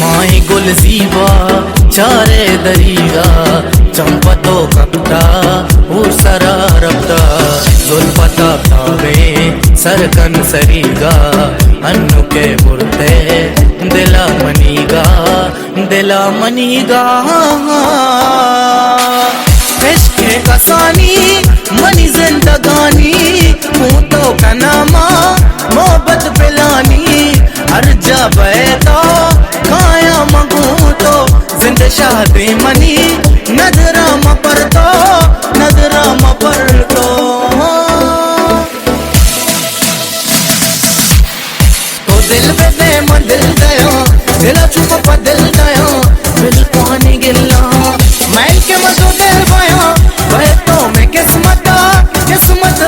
माही गुल जीवा चारे दरीगा चंपतो कपटा ऊसरा रब्ता जुल्फता भावे सरकन सरीगा अन्नु के बुरते दिला मनीगा इश्क़ कसानी मनी जिंदगानी मूतो का नामा मोहब्बत पिलानी हर जा बैता खाया मगू तो जिंद शादी मनी नजरा मपर तो दिल पे दे मन दिल दया दिला चुप पर दिल दया दिल पानी गिला मैल के मजो दे पाया वह तो मैं किस्मत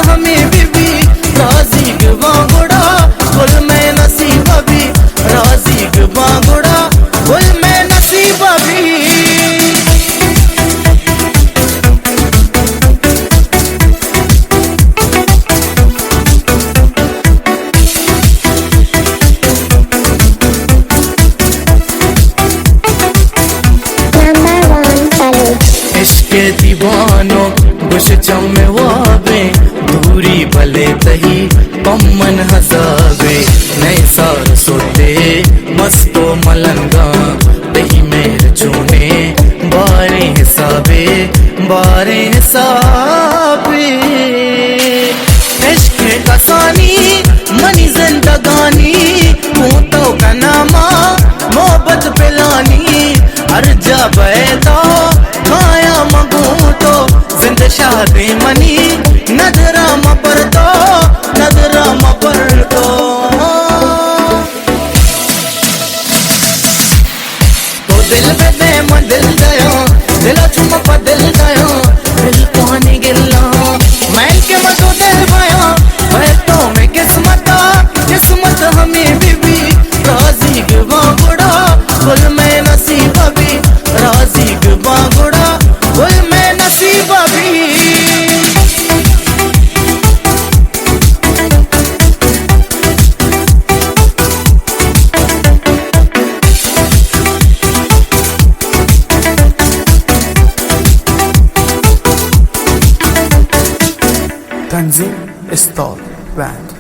हमें बीबी राजी गवा गुड़ा गुल में नसीब भी राजी गवा गुड़ा गुल में नसीब भी इश्क़ दीवानो बुश चमे वाबे दूरी भले तही पम्मन हजावे नए सार सोते मस्तो मलंगा तही मेर चूने बारे हिसाबे इश्क़ कसानी मनी जिंदगानी मूतो का नामा मोहब्बत पिलानी हर जा बैता खाया मगू तो जिंद शादी मनी नजरा मपर तो दिल पे दे मन दिल दया दिला चुम पर दिल दया दिल पानी गिला मैल के मजो दे पाया वह तो मैं किस्मत हमें बीबी राजी गवा गुड़ा गुल में नसीब भी राजी गवा गुड़ा गुल में नसीब भी Tanzim Star Band.